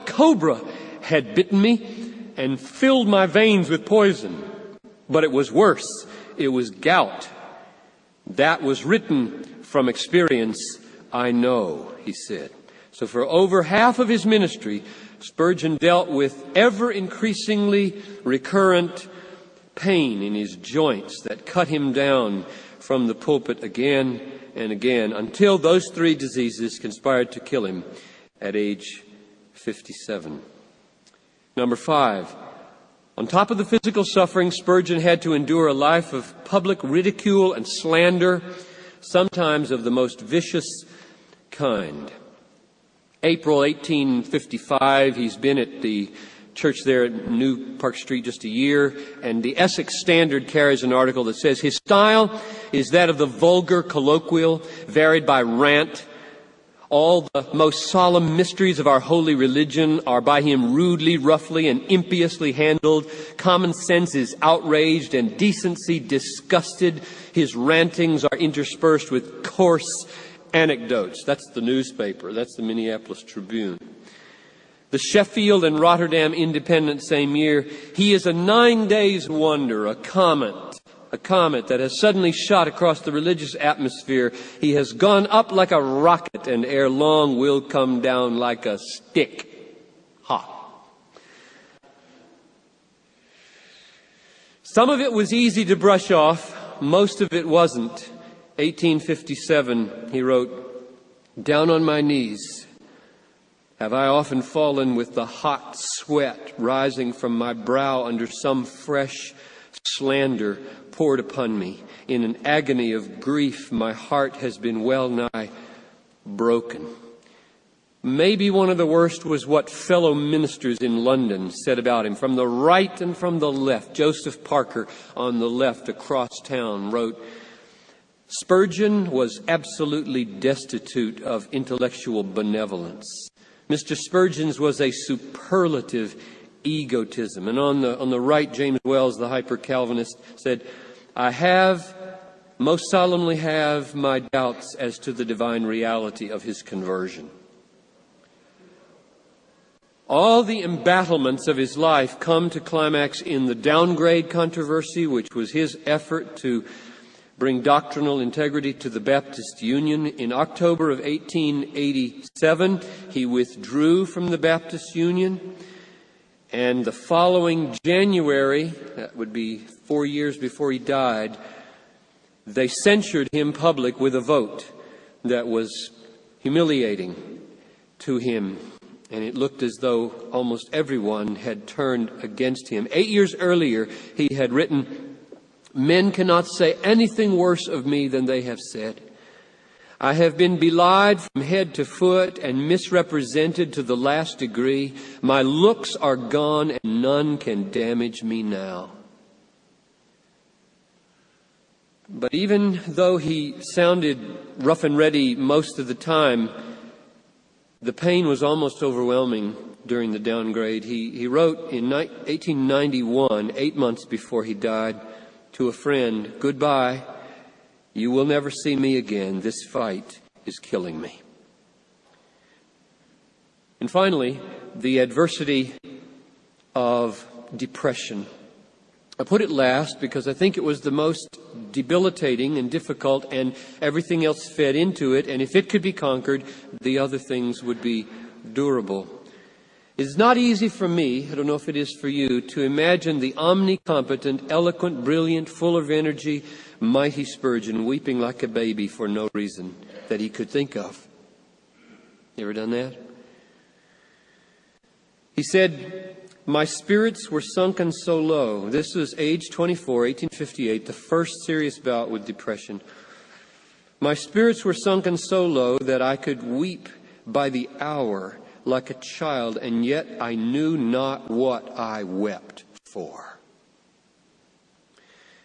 cobra had bitten me and filled my veins with poison. But it was worse. It was gout. That was written from experience, I know, he said. So for over half of his ministry, Spurgeon dealt with ever increasingly recurrent pain in his joints that cut him down from the pulpit again and again until those three diseases conspired to kill him at age 57. Number 5. On top of the physical suffering, Spurgeon had to endure a life of public ridicule and slander, sometimes of the most vicious kind. April 1855, he's been at the church there at New Park Street just a year, and the Essex Standard carries an article that says his style is that of the vulgar colloquial, varied by rant. All the most solemn mysteries of our holy religion are by him rudely, roughly, and impiously handled. Common sense is outraged and decency disgusted. His rantings are interspersed with coarse anecdotes. That's the newspaper. That's the Minneapolis Tribune. The Sheffield and Rotterdam Independent same year, he is a 9 days wonder, a comet that has suddenly shot across the religious atmosphere. He has gone up like a rocket and ere long will come down like a stick. Ha! Some of it was easy to brush off. Most of it wasn't. 1857, he wrote, "Down on my knees have I often fallen with the hot sweat rising from my brow under some fresh slander poured upon me. In an agony of grief, my heart has been well nigh broken." Maybe one of the worst was what fellow ministers in London said about him. From the right and from the left, Joseph Parker on the left across town wrote, "Spurgeon was absolutely destitute of intellectual benevolence. Mr. Spurgeon's was a superlative egotism." And on the right, James Wells, the hyper-Calvinist, said, "I most solemnly have my doubts as to the divine reality of his conversion." All the embattlements of his life come to climax in the downgrade controversy, which was his effort to bring doctrinal integrity to the Baptist Union. In October of 1887, he withdrew from the Baptist Union. And the following January, that would be 4 years before he died, they censured him public with a vote that was humiliating to him. And it looked as though almost everyone had turned against him. 8 years earlier, he had written, "Men cannot say anything worse of me than they have said. I have been belied from head to foot and misrepresented to the last degree. My looks are gone and none can damage me now." But even though he sounded rough and ready most of the time, the pain was almost overwhelming during the downgrade. He wrote in 1891, 8 months before he died, to a friend, "Goodbye. You will never see me again. This fight is killing me." And finally, the adversity of depression. I put it last because I think it was the most debilitating and difficult, and everything else fed into it. And if it could be conquered, the other things would be durable. It's not easy for me, I don't know if it is for you, to imagine the omnicompetent, eloquent, brilliant, full of energy, mighty Spurgeon weeping like a baby for no reason that he could think of. You ever done that? He said, "My spirits were sunken so low." This was age 24, 1858, the first serious bout with depression. "My spirits were sunken so low that I could weep by the hour like a child, and yet I knew not what I wept for."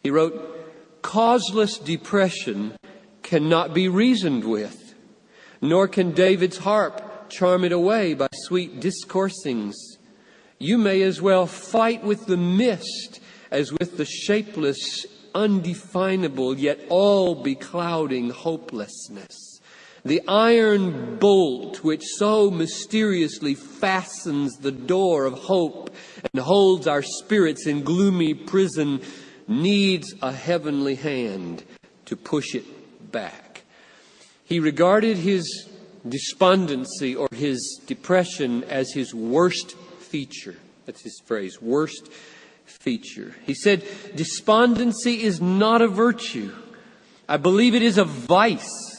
He wrote, "Causeless depression cannot be reasoned with, nor can David's harp charm it away by sweet discoursings. You may as well fight with the mist as with the shapeless, undefinable, yet all beclouding hopelessness. The iron bolt which so mysteriously fastens the door of hope and holds our spirits in gloomy prison needs a heavenly hand to push it back. He regarded his despondency or his depression as his worst feature. That's his phrase, worst feature. He said, despondency is not a virtue. I believe it is a vice.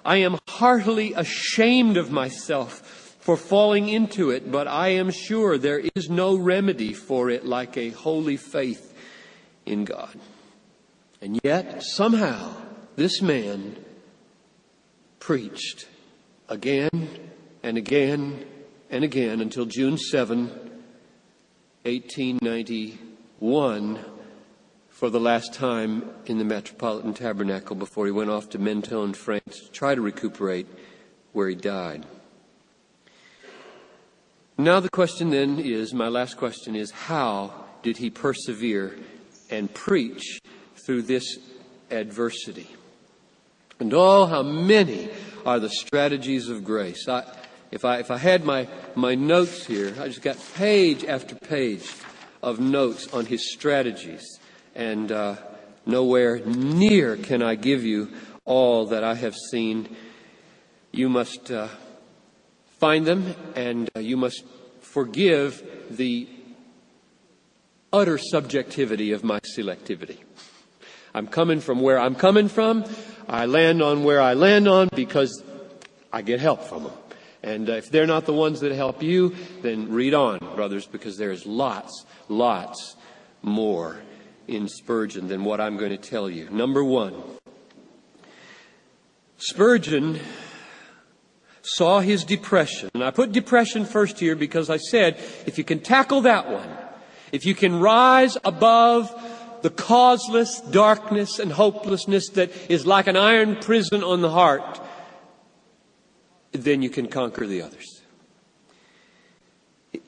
I am heartily ashamed of myself for falling into it, but I am sure there is no remedy for it like a holy faith in God. And yet, somehow, this man preached again and again and again until June 7, 1891, for the last time in the Metropolitan Tabernacle before he went off to Menton, France, to try to recuperate where he died. Now the question then is, my last question is, how did he persevere and preach through this adversity? And oh, how many are the strategies of grace. If I had my notes here, I just got page after page of notes on his strategies. And nowhere near can I give you all that I have seen. You must find them, and you must forgive the utter subjectivity of my selectivity. I'm coming from where I'm coming from. I land on where I land on because I get help from them. And if they're not the ones that help you, then read on, brothers, because there's lots more in Spurgeon than what I'm going to tell you. Number one, Spurgeon saw his depression. And I put depression first here because I said, if you can tackle that one, if you can rise above the causeless darkness and hopelessness that is like an iron prison on the heart, then you can conquer the others.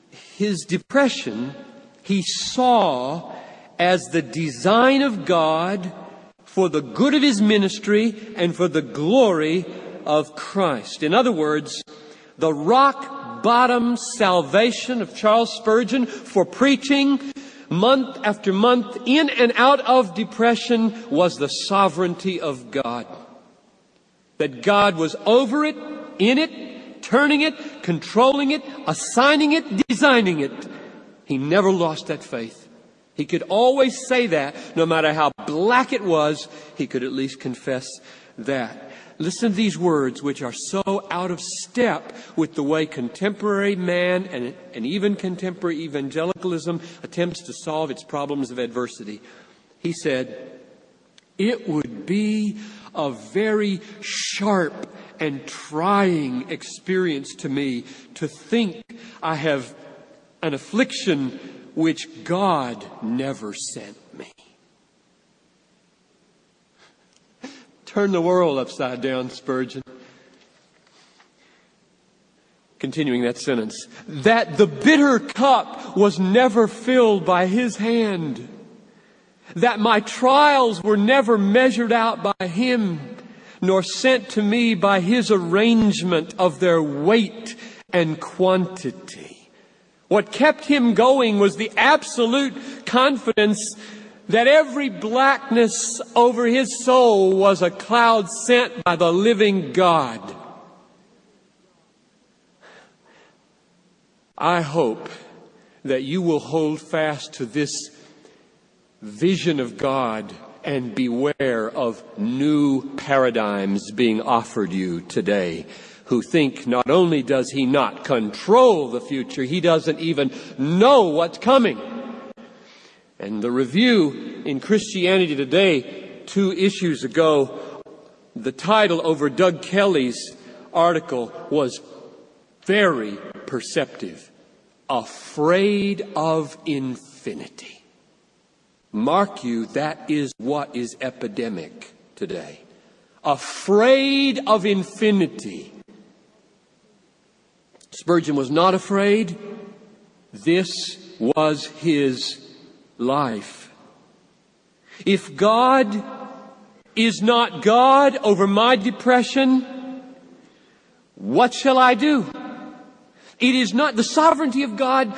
His depression, he saw as the design of God for the good of his ministry and for the glory of Christ. In other words, the rock bottom salvation of Charles Spurgeon for preaching month after month in and out of depression was the sovereignty of God. That God was over it, in it, turning it, controlling it, assigning it, designing it. He never lost that faith. He could always say that, no matter how black it was, he could at least confess that. Listen to these words, which are so out of step with the way contemporary man and even contemporary evangelicalism attempts to solve its problems of adversity. He said, "It would be a very sharp and trying experience to me to think I have an affliction which God never sent me." Turn the world upside down, Spurgeon. Continuing that sentence. That the bitter cup was never filled by his hand. That my trials were never measured out by him, nor sent to me by his arrangement of their weight and quantity. What kept him going was the absolute confidence that every blackness over his soul was a cloud sent by the living God. I hope that you will hold fast to this vision of God and beware of new paradigms being offered you today, who think not only does he not control the future, he doesn't even know what's coming. And the review in Christianity Today, 2 issues ago, the title over Doug Kelly's article was very perceptive. Afraid of infinity. Mark you, that is what is epidemic today. Afraid of infinity. Spurgeon was not afraid. This was his life. If God is not God over my depression, What shall I do? It is not the sovereignty of God